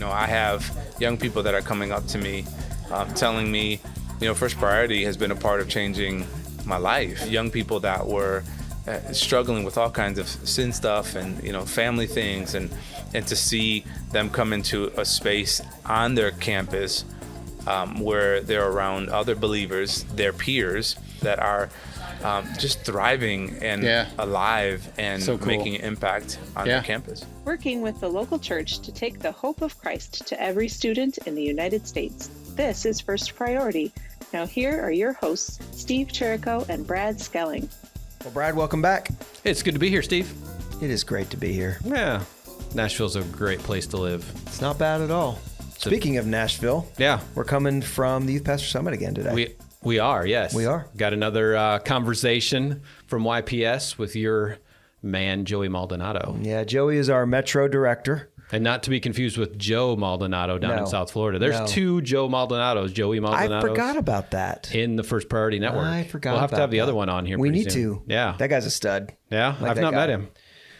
I have young people that are coming up to me, telling me, First Priority has been a part of changing my life. Young people that were struggling with all kinds of sin stuff and, family things, and to see them come into a space on their campus where they're around other believers, their peers, that are just thriving and alive and so cool. making an impact on their campus. Working with the local church to take the hope of Christ to every student in the United States. This is First Priority. Now here are your hosts, Steve Chirico and Brad Skelling. Well, Brad, welcome back. It's good to be here, Steve. It is great to be here. Yeah. Nashville's a great place to live. It's not bad at all. Speaking of Nashville, we're coming from the Youth Pastor Summit again today. We are, yes. We are. Got another conversation from YPS with your man, Joey Maldonado. Yeah, Joey is our Metro Director. And not to be confused with Joe Maldonado down in South Florida. There's two Joe Maldonados, Joey Maldonado. I forgot about that. In the First Priority Network. I forgot We'll have to have the other one on here. We need soon. to. Yeah. That guy's a stud. Yeah, I've not met him.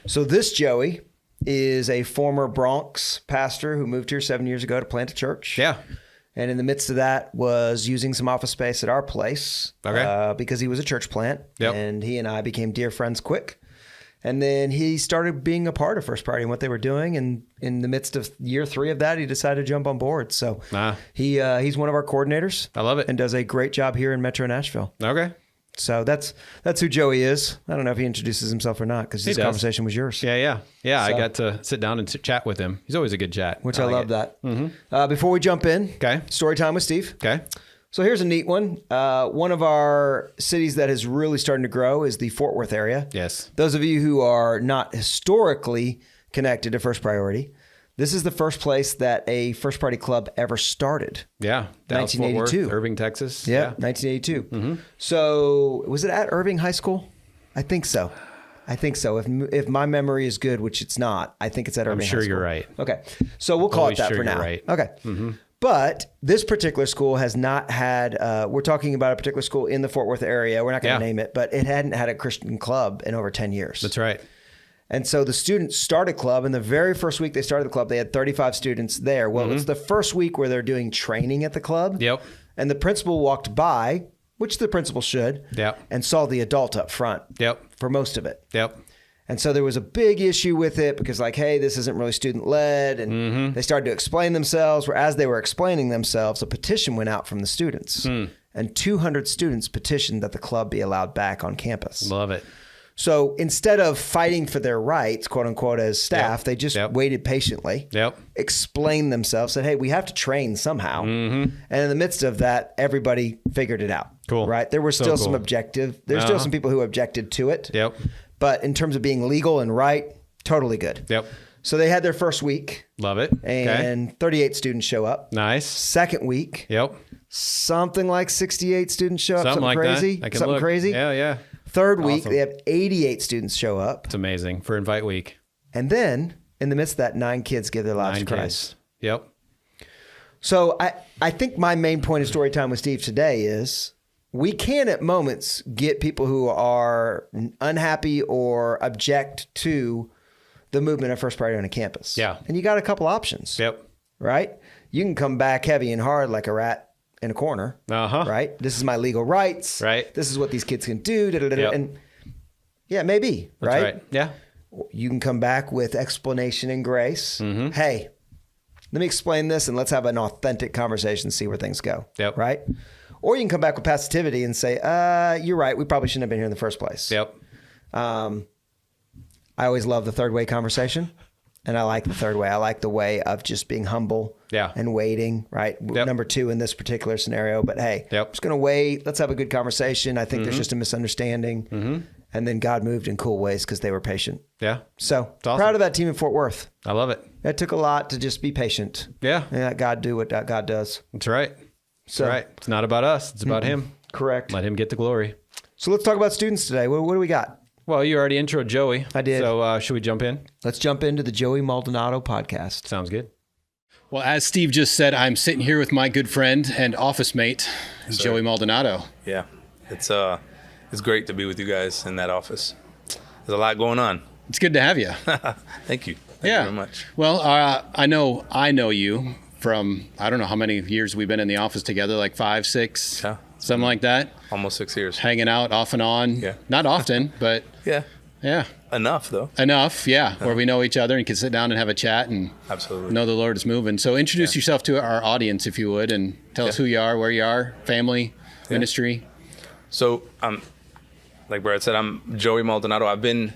So this Joey is a former Bronx pastor who moved here 7 years ago to plant a church. Yeah. And in the midst of that was using some office space at our place because he was a church plant. Yep. And he and I became dear friends quick. And then he started being a part of First Priority and what they were doing. And in the midst of year 3 of that, he decided to jump on board. So he's one of our coordinators. I love it. And does a great job here in Metro Nashville. Okay. So that's who Joey is. I don't know if he introduces himself or not because this conversation was yours. Yeah. So, I got to sit down and chat with him. He's always a good chat. Which I love that. Mm-hmm. Before we jump in, story time with Steve. Okay. So here's a neat one. One of our cities that is really starting to grow is the Fort Worth area. Yes. Those of you who are not historically connected to First Priority, this is the first place that a First Priority club ever started. Yeah. 1982. Fort Worth, Irving, Texas. Yeah, 1982. Mm-hmm. So was it at Irving High School? I think so. If my memory is good, which it's not, I think it's at Irving High School. I'm sure you're right. Okay. So we'll call it that for now. Right. Okay. Mm-hmm. But this particular school has not had, we're talking about a particular school in the Fort Worth area. We're not going to name it, but it hadn't had a Christian club in over 10 years. That's right. And so the students started club, and the very first week they started the club, they had 35 students there. Well, it's the first week where they're doing training at the club. Yep. And the principal walked by, which the principal should, and saw the adult up front for most of it. Yep. And so there was a big issue with it because hey, this isn't really student-led. And they started to explain themselves. Where as they were explaining themselves, a petition went out from the students. And 200 students petitioned that the club be allowed back on campus. Love it. So instead of fighting for their rights, quote unquote, as staff, they just waited patiently, explained themselves, said, hey, we have to train somehow. And in the midst of that, everybody figured it out. Cool. Right? There were still some still some people who objected to it. Yep. But in terms of being legal and right, totally good. Yep. So they had their first week. Love it. And 38 students show up. Nice. Second week. Yep. Something like 68 students show up. Something like crazy. That. Something crazy. Yeah. Third week, they have 88 students show up. It's amazing for Invite Week. And then in the midst of that, 9 kids give their lives to Christ. Yep. So I think my main point of story time with Steve today is we can at moments get people who are unhappy or object to the movement of First Priority on a campus. Yeah. And you got a couple options. Yep. Right? You can come back heavy and hard like a rat in a corner. Right? This is my legal rights. Right. This is what these kids can do. And yeah, maybe. That's right? Yeah. You can come back with explanation and grace. Hey, let me explain this and let's have an authentic conversation, see where things go. Yep. Right? Or you can come back with passivity and say, you're right. We probably shouldn't have been here in the first place. Yep. I always love the third way conversation. And I like the third way. I like the way of just being humble and waiting, right? Yep. Number 2 in this particular scenario. But hey, I'm just going to wait. Let's have a good conversation. I think there's just a misunderstanding. And then God moved in cool ways because they were patient. Yeah. So awesome. Proud of that team in Fort Worth. I love it. It took a lot to just be patient. Yeah. And let God do what God does. That's right. That's right. It's not about us. It's about him. Correct. Let him get the glory. So let's talk about students today. What do we got? Well, you already introed Joey. I did. So should we jump in? Let's jump into the Joey Maldonado podcast. Sounds good. Well, as Steve just said, I'm sitting here with my good friend and office mate, Joey Maldonado. Yeah, it's great to be with you guys in that office. There's a lot going on. It's good to have you. Thank you. Thank you very much. Well, I know you from, I don't know how many years we've been in the office together, like 5, 6, Yeah. something like that. Almost 6 years. Hanging out off and on. Yeah. Not often, but Yeah. yeah. Enough, though. Enough, yeah, where we know each other and can sit down and have a chat and Absolutely. know the Lord is moving. So introduce yourself to our audience, if you would, and tell us who you are, where you are, family, ministry. So, like Brad said, I'm Joey Maldonado. I've been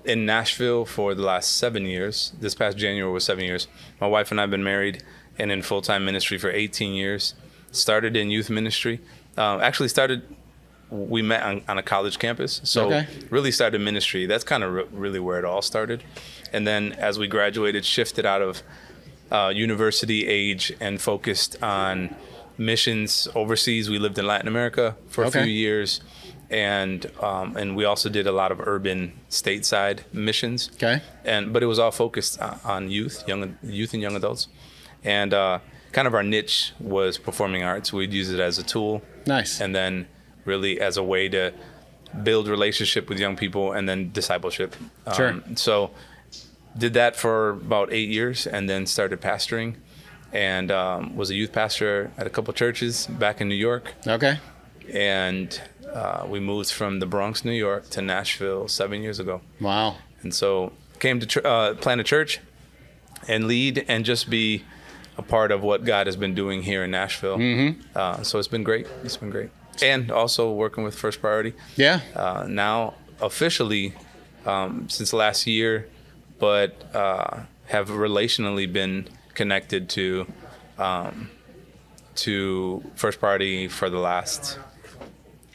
in Nashville for the last 7 years. This past January was 7 years. My wife and I have been married and in full-time ministry for 18 years. Started in youth ministry. We met on a college campus. So really started ministry. That's kind of really where it all started. And then as we graduated, shifted out of university age and focused on missions overseas. We lived in Latin America for a few years. And we also did a lot of urban stateside missions. Okay. But it was all focused on youth and young adults. And kind of our niche was performing arts. We'd use it as a tool. Nice. And then really as a way to build relationship with young people and then discipleship. Sure. So did that for about 8 years and then started pastoring and was a youth pastor at a couple churches back in New York. Okay. And we moved from the Bronx, New York to Nashville 7 years ago. Wow. And so came to plant a church and lead and just be a part of what God has been doing here in Nashville. Mm-hmm. So it's been great. It's been great. And also working with First Priority. Yeah. Now officially since last year, but have relationally been connected to First Priority for the last,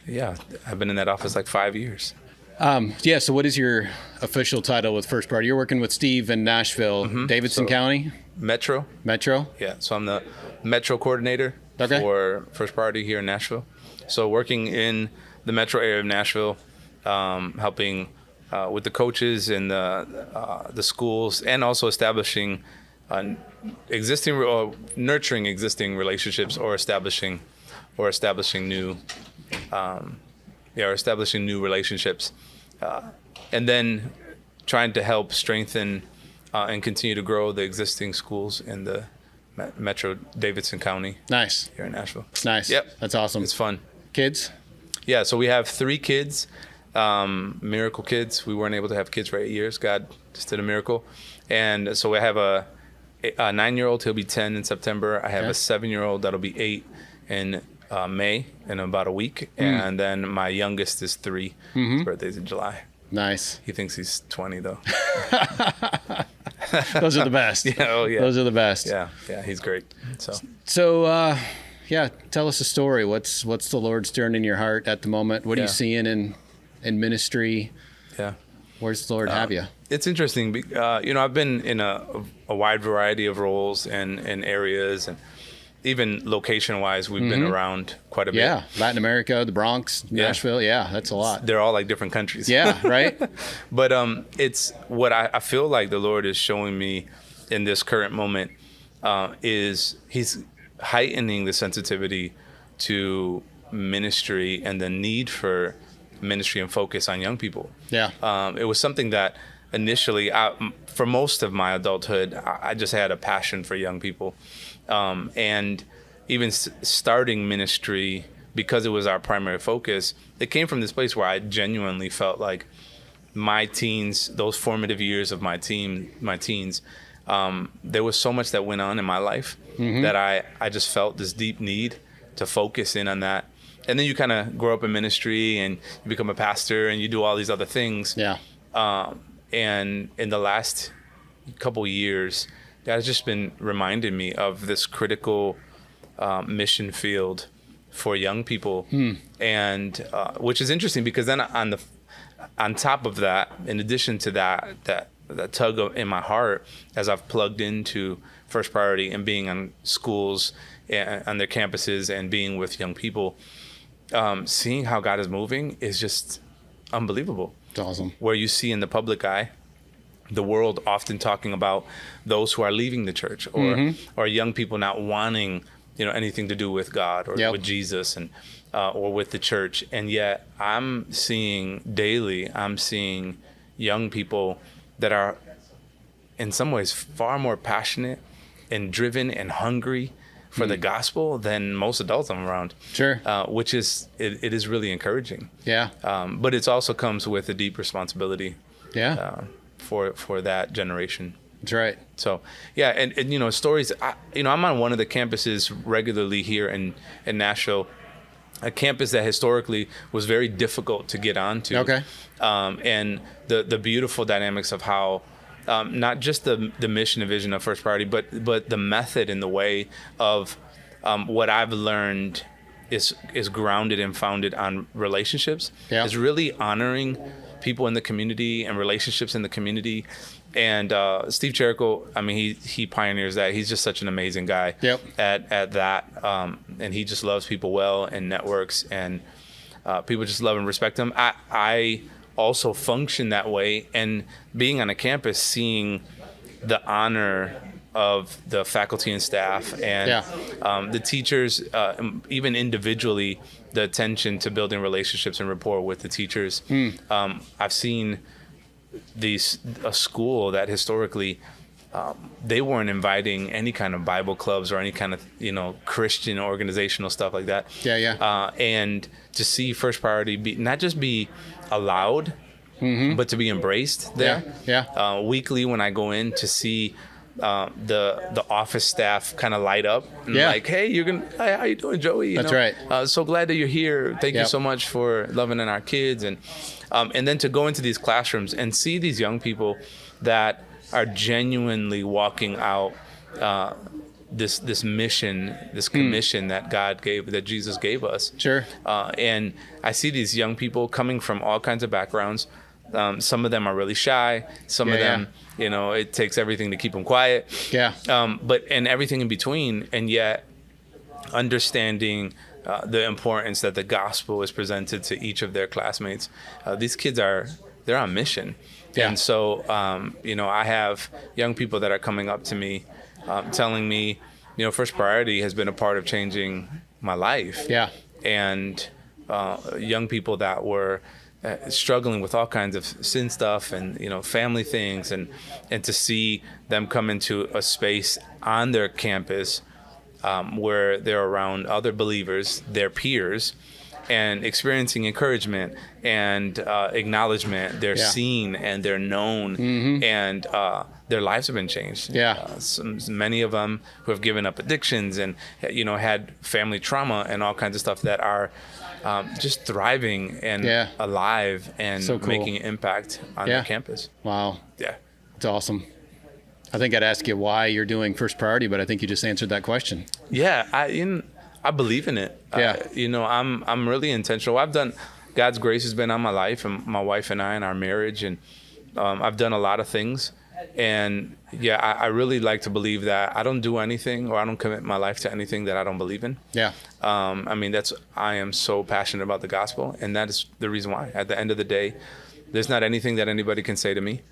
I've been in that office like 5 years. So what is your official title with First Priority? You're working with Steve in Nashville, Davidson County? Metro. Yeah, so I'm the Metro Coordinator for First Priority here in Nashville. So working in the metro area of Nashville, helping with the coaches and the schools, and also establishing nurturing existing relationships or establishing new relationships, and then trying to help strengthen and continue to grow the existing schools in the Metro Davidson County. Nice. Here in Nashville. Nice. Yep. That's awesome. It's fun. Kids? Yeah, so we have 3 kids, miracle kids. We weren't able to have kids for 8 years. God just did a miracle. And so we have a 9-year-old, he'll be 10 in September. I have a 7-year-old that'll be 8 in May, in about a week. And then my youngest is 3. His birthday's in July. Nice. He thinks he's 20 though. Those are the best. Those are the best. Yeah, he's great. So, tell us a story. What's the Lord stirring in your heart at the moment? What are you seeing in ministry? Yeah. Where's the Lord have you? It's interesting. I've been in a wide variety of roles and areas, and even location-wise, we've been around quite a bit. Yeah, Latin America, the Bronx, Nashville. Yeah, that's a lot. They're all like different countries. Yeah, right? But it's what I feel like the Lord is showing me in this current moment is He's heightening the sensitivity to ministry and the need for ministry and focus on young people. Yeah. It was something that initially, for most of my adulthood, I just had a passion for young people. And even starting ministry, because it was our primary focus, it came from this place where I genuinely felt like my teens, those formative years of my teens, there was so much that went on in my life that I just felt this deep need to focus in on that. And then you kind of grow up in ministry and you become a pastor and you do all these other things. Yeah. And in the last couple years, God has just been reminding me of this critical mission field for young people, and which is interesting because then on top of that, in addition to that tug in my heart, as I've plugged into First Priority and being on schools and on their campuses and being with young people, seeing how God is moving is just unbelievable. It's awesome. Where you see in the public eye, the world often talking about those who are leaving the church or young people not wanting anything to do with God or with Jesus and or with the church, and yet I'm seeing daily young people that are in some ways far more passionate and driven and hungry for the gospel than most adults I'm around. Sure. Which is, it is really encouraging. Yeah. But it also comes with a deep responsibility Yeah. for that generation. That's right. So, yeah, and you know, stories, I'm on one of the campuses regularly here in Nashville, a campus that historically was very difficult to get onto. Okay. And the beautiful dynamics of how not just the mission and vision of First Priority, but the method and the way of what I've learned is grounded and founded on relationships. Yeah. Is really honoring people in the community and relationships in the community. And Steve Cherico, I mean, he pioneers that. He's just such an amazing guy. Yep. At that, and he just loves people well and networks, and people just love and respect him. I also function that way, and being on a campus, seeing the honor of the faculty and staff and the teachers, even individually, the attention to building relationships and rapport with the teachers. I've seen a school that historically they weren't inviting any kind of Bible clubs or any kind of Christian organizational stuff like that. And to see First Priority not just be allowed, but to be embraced there. Weekly when I go in to see the office staff kind of light up and like, hey, how you doing, Joey? That's right. So glad that you're here. Thank you so much for loving on our kids, and then to go into these classrooms and see these young people that are genuinely walking out this mission, this commission that Jesus gave us. Sure. And I see these young people coming from all kinds of backgrounds. Some of them are really shy. Some of them, it takes everything to keep them quiet. And everything in between, and yet understanding the importance that the gospel is presented to each of their classmates. These kids they're on mission. And so, I have young people that are coming up to me, telling me, First Priority has been a part of changing my life. And young people that were struggling with all kinds of sin stuff and family things, and to see them come into a space on their campus where they're around other believers, their peers, and experiencing encouragement and acknowledgement. They're seen and they're known, and their lives have been changed. Many of them who have given up addictions and had family trauma and all kinds of stuff that are just thriving and alive and so cool. making an impact on their campus. Wow. Yeah. It's awesome. I think I'd ask you why you're doing First Priority, but I think you just answered that question. Yeah, I believe in it. I'm really intentional. God's grace has been on my life and my wife and I and our marriage, and I've done a lot of things. And I really like to believe that I don't do anything, or I don't commit my life to anything that I don't believe in. I am so passionate about the gospel, and that is the reason why. At the end of the day, there's not anything that anybody can say to me.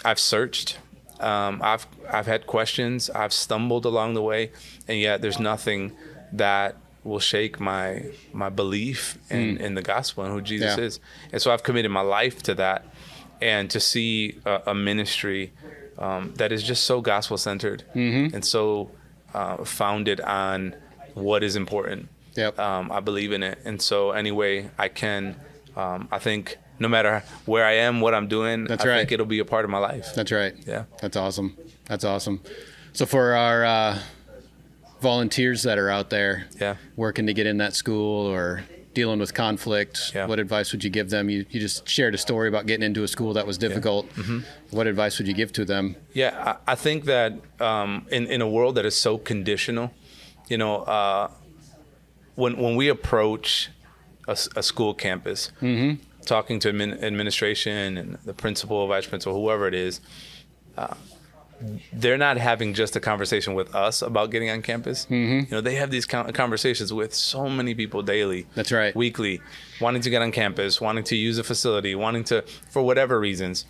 I've searched. I've had questions. I've stumbled along the way, and yet there's nothing that will shake my belief in the gospel and who Jesus is. And so I've committed my life to that, and to see a ministry that is just so gospel centered and so founded on what is important. I believe in it, and so any way I can, I think no matter where I am, what I'm doing, I think it'll be a part of my life. That's right. Yeah. That's awesome. So for our volunteers that are out there working to get in that school or dealing with conflict, what advice would you give them? You just shared a story about getting into a school that was difficult. What advice would you give to them? I think that in a world that is so conditional, when we approach a school campus, talking to administration and the principal, vice principal, whoever it is, they're not having just a conversation with us about getting on campus. They have these conversations with so many people daily. That's right. Weekly, wanting to get on campus, wanting to use a facility, wanting to, for whatever reasons.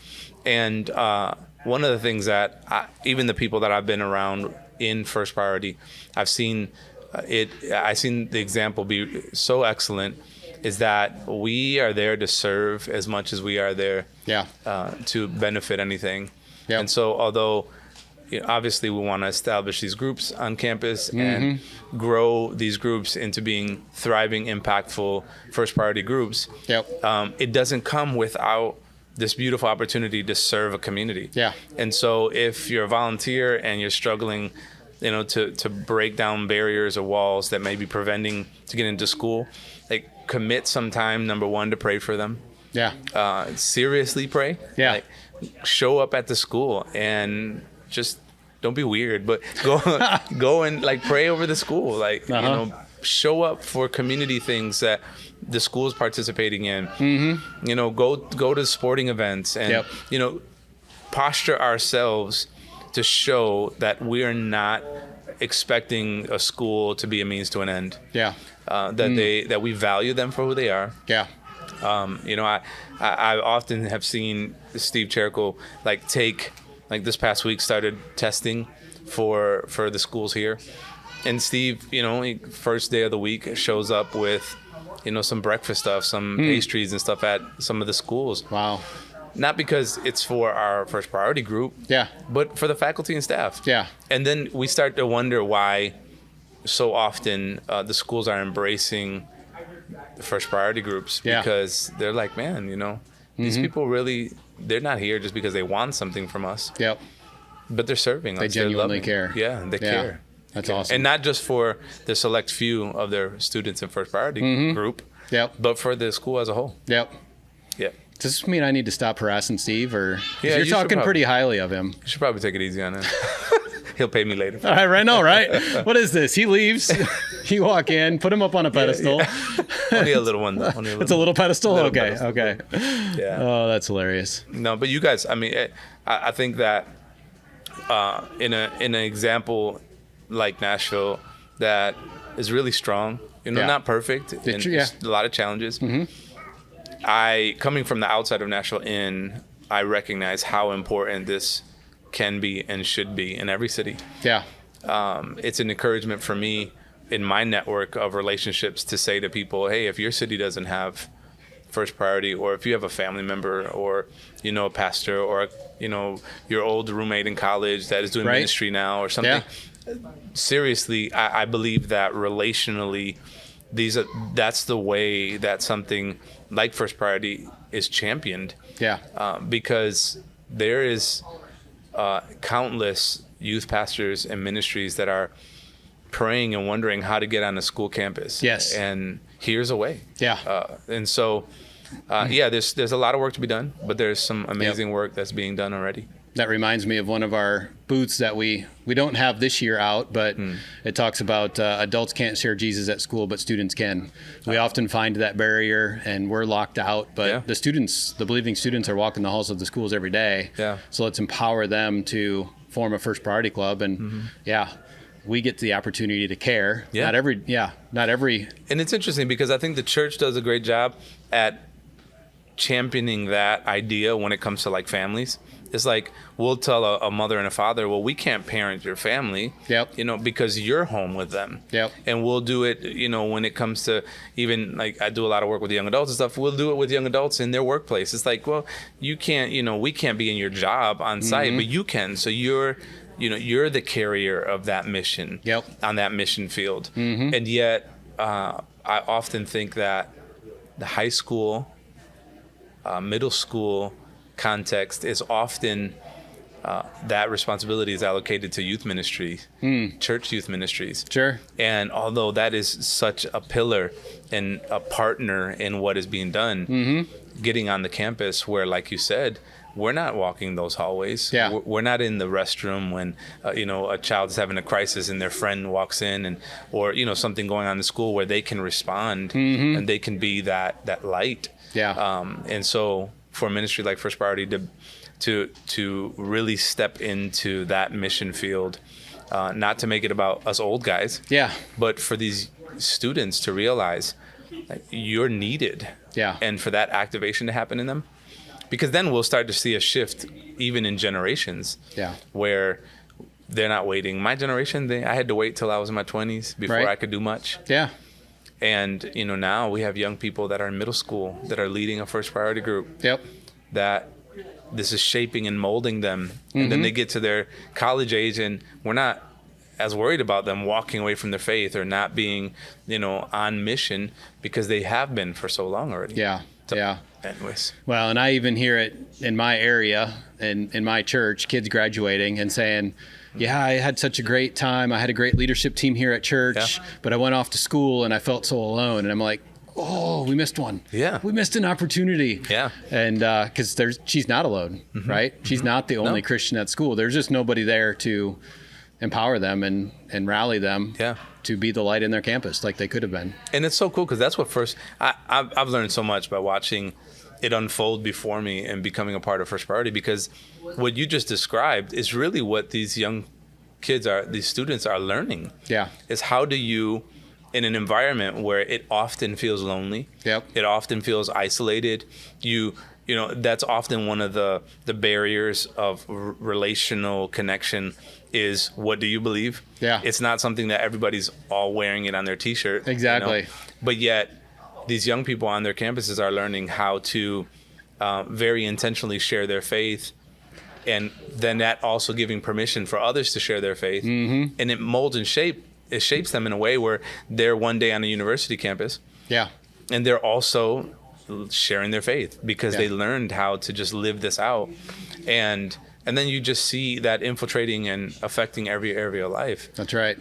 And one of the things that even the people that I've been around in First Priority, I've seen the example be so excellent is that we are there to serve as much as we are there to benefit anything. And so although obviously we want to establish these groups on campus and grow these groups into being thriving, impactful, first priority groups, it doesn't come without this beautiful opportunity to serve a community. And so if you're a volunteer and you're struggling, to break down barriers or walls that may be preventing to get into school, like commit some time, number one, to pray for them. Seriously pray. Like, show up at the school and just don't be weird, but go and like pray over the school. Like, show up for community things that the school is participating in. Go to sporting events and, posture ourselves to show that we are not expecting a school to be a means to an end. That we value them for who they are. I often have seen Steve Cherico take this past week started testing for the schools here, and Steve, first day of the week shows up with some breakfast stuff, some pastries and stuff at some of the schools. Wow. Not because it's for our first priority group, but for the faculty and staff. And then we start to wonder why so often the schools are embracing the first priority groups, because they're like, man, these people really, they're not here just because they want something from us. But they're serving us. They genuinely care. They care. That's awesome. And not just for the select few of their students in first priority group, but for the school as a whole. Does this mean I need to stop harassing Steve, or you're talking pretty highly of him? You should probably take it easy on him. He'll pay me later. All right, right now, right? What is this? He leaves. You walk in, put him up on a pedestal. Only a little one, though. It's a little pedestal? Okay. Yeah. Oh, that's hilarious. No, but you guys, I think that in an example like Nashville that is really strong, not perfect, and a lot of challenges. Coming from the outside of Nashville I recognize how important this can be and should be in every city. It's an encouragement for me in my network of relationships to say to people, hey, if your city doesn't have first priority, or if you have a family member or a pastor, or your old roommate in college that is doing ministry now or something, seriously, I believe that relationally that's the way that something like first priority is championed. Because there is countless youth pastors and ministries that are praying and wondering how to get on a school campus. And here's a way. And so, there's a lot of work to be done, but there's some amazing work that's being done already. That reminds me of one of our booths that we don't have this year out, but it talks about adults can't share Jesus at school, but students can. We often find that barrier and we're locked out, but the believing students are walking the halls of the schools every day. So let's empower them to form a first priority club, and we get the opportunity to care. Not every. And it's interesting because I think the church does a great job at championing that idea when it comes to like families. It's like we'll tell a mother and a father, well, we can't parent your family, because you're home with them. And we'll do it, when it comes to even like I do a lot of work with young adults and stuff. We'll do it with young adults in their workplace. It's like, well, you can't, we can't be in your job on site, but you can. So you're the carrier of that mission on that mission field. And yet I often think that the high school, middle school context is often that responsibility is allocated to youth ministry, church youth ministries. And although that is such a pillar and a partner in what is being done, getting on the campus where, like you said, we're not walking those hallways. We're not in the restroom when a child is having a crisis and their friend walks in, or something going on in school where they can respond and they can be that light. And so for a ministry like First Priority to really step into that mission field, not to make it about us old guys, but for these students to realize that you're needed, and for that activation to happen in them, because then we'll start to see a shift even in generations, where they're not waiting. My generation, I had to wait till I was in my 20s before I could do much. And, now we have young people that are in middle school that are leading a first priority group. Yep. That this is shaping and molding them. And then they get to their college age, and we're not as worried about them walking away from their faith or not being, on mission, because they have been for so long already. Yeah. So, yeah. Anyways. Well, and I even hear it in my area and in my church, kids graduating and saying, yeah, I had such a great time. I had a great leadership team here at church, but I went off to school and I felt so alone. And I'm like, oh, we missed one. Yeah. We missed an opportunity. Yeah. And because she's not alone, right? She's not the only Christian at school. There's just nobody there to empower them and rally them to be the light in their campus like they could have been. And it's so cool because that's what I've learned so much by watching it unfold before me and becoming a part of First Priority, because what you just described is really what these young kids these students are learning. Yeah. Is how do you, in an environment where it often feels lonely, it often feels isolated, that's often one of the barriers of relational connection is, what do you believe? Yeah. It's not something that everybody's all wearing it on their t-shirt. Exactly. But yet these young people on their campuses are learning how to very intentionally share their faith, and then that also giving permission for others to share their faith. And it molds and shapes them in a way where they're one day on a university campus. Yeah. And they're also sharing their faith because they learned how to just live this out. And then you just see that infiltrating and affecting every area of life. That's right.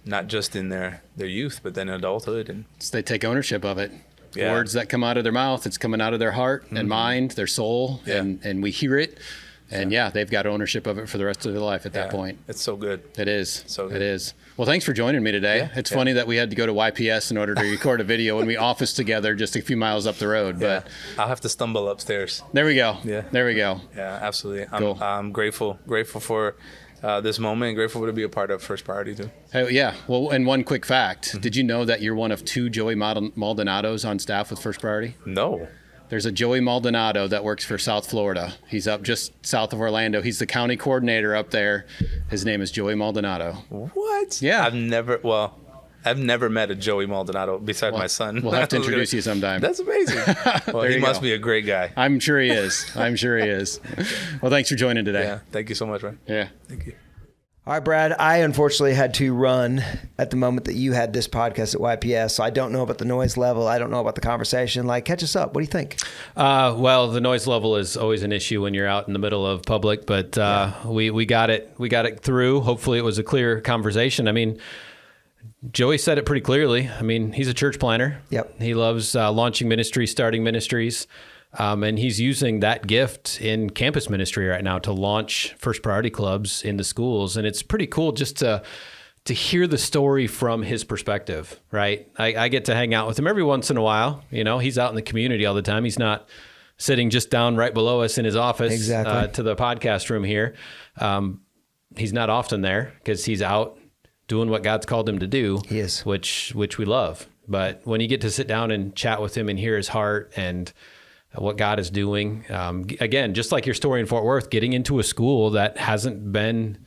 Not just in their youth, but then adulthood. And so they take ownership of it. Yeah. Words that come out of their mouth, it's coming out of their heart and mind, their soul, and we hear it. And they've got ownership of it for the rest of their life at that point. It's so good. It is. So good. It is. Well, thanks for joining me today. It's funny that we had to go to YPS in order to record a video when we office together just a few miles up the road. But I'll have to stumble upstairs. There we go. Yeah. There we go. Yeah, absolutely. Cool. I'm grateful for this moment, and grateful to be a part of First Priority too. Oh, yeah. Well, and one quick fact. Did you know that you're one of 2 Joey Maldonados on staff with First Priority? No. There's a Joey Maldonado that works for South Florida. He's up just south of Orlando. He's the county coordinator up there. His name is Joey Maldonado. What? Yeah. I've never met a Joey Maldonado besides my son. We'll have to introduce you sometime. That's amazing. Well, he must be a great guy. I'm sure he is. Well, thanks for joining today. Yeah. Thank you so much, man. Yeah. Thank you. All right, Brad, I unfortunately had to run at the moment that you had this podcast at YPS, so I don't know about the noise level. I don't know about the conversation. Catch us up. What do you think? Well, the noise level is always an issue when you're out in the middle of public, but we got it through. Hopefully it was a clear conversation. I mean, Joey said it pretty clearly. I mean, he's a church planner. Yep. He loves launching ministries, starting ministries. And he's using that gift in campus ministry right now to launch First Priority clubs in the schools. And it's pretty cool just to hear the story from his perspective, right? I get to hang out with him every once in a while. He's out in the community all the time. He's not sitting just down right below us in his office to the podcast room here. He's not often there because he's out doing what God's called him to do. He is. Which we love. But when you get to sit down and chat with him and hear his heart and what God is doing. Again, just like your story in Fort Worth, getting into a school that hasn't been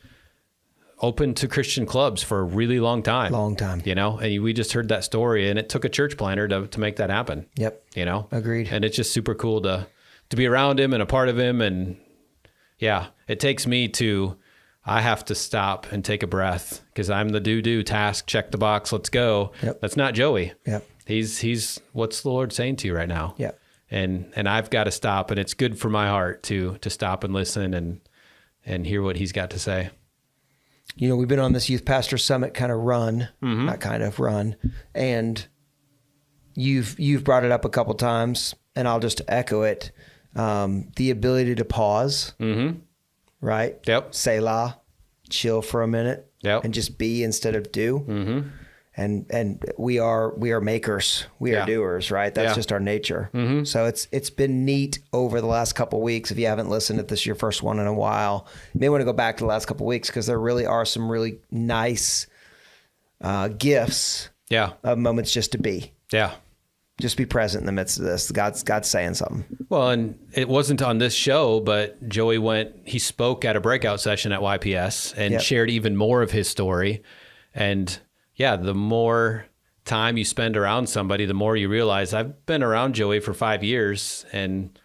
open to Christian clubs for a really long time. And we just heard that story, and it took a church planner to make that happen. Yep. Agreed. And it's just super cool to be around him and a part of him. And it takes me I have to stop and take a breath because I'm the do task, check the box, let's go. Yep. That's not Joey. Yep. He's what's the Lord saying to you right now? Yep. And I've got to stop, and it's good for my heart to stop and listen and hear what he's got to say. We've been on this Youth Pastor Summit kind of run, not kind of run, and you've brought it up a couple times, and I'll just echo it. The ability to pause, right? Yep. Selah, chill for a minute, and just be instead of do. And we are makers. We are doers, right? That's just our nature. So it's been neat over the last couple of weeks. If you haven't listened, if this is your first one in a while, you may want to go back to the last couple of weeks because there really are some really nice gifts of moments just to be. Yeah. Just be present in the midst of this. God's saying something. Well, and it wasn't on this show, but Joey he spoke at a breakout session at YPS and shared even more of his story. And the more time you spend around somebody, the more you realize I've been around Joey for 5 years and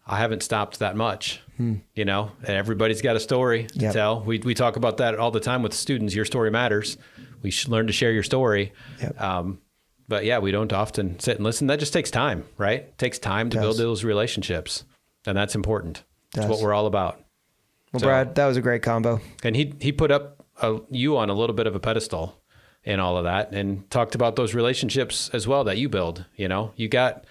I haven't stopped that much, you know, and everybody's got a story to tell. We talk about that all the time with students. Your story matters. We should learn to share your story. But yeah, we don't often sit and listen. That just takes time, right? It takes time to build those relationships. And that's important. That's what we're all about. Well, Brad, that was a great combo. And he put up you on a little bit of a pedestal in all of that and talked about those relationships as well that you build. You know, you got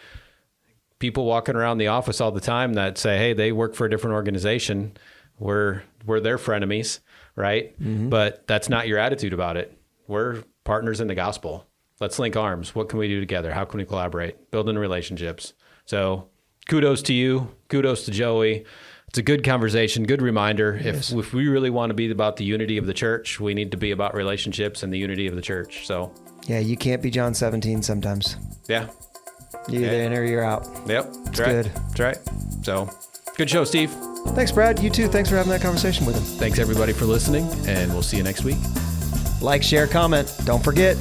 people walking around the office all the time that say, hey, they work for a different organization. We're their frenemies, right? But that's not your attitude about it. We're partners in the gospel. Let's link arms. What can we do together? How can we collaborate? Building relationships. So kudos to you. Kudos to Joey. It's a good conversation, good reminder. If we really want to be about the unity of the church, we need to be about relationships and the unity of the church. So yeah, you can't be John 17 sometimes. Yeah. You're either in or you're out. Yep. It's good. That's right. So good show, Steve. Thanks, Brad. You too. Thanks for having that conversation with him. Thanks everybody for listening, and we'll see you next week. Like, share, comment. Don't forget,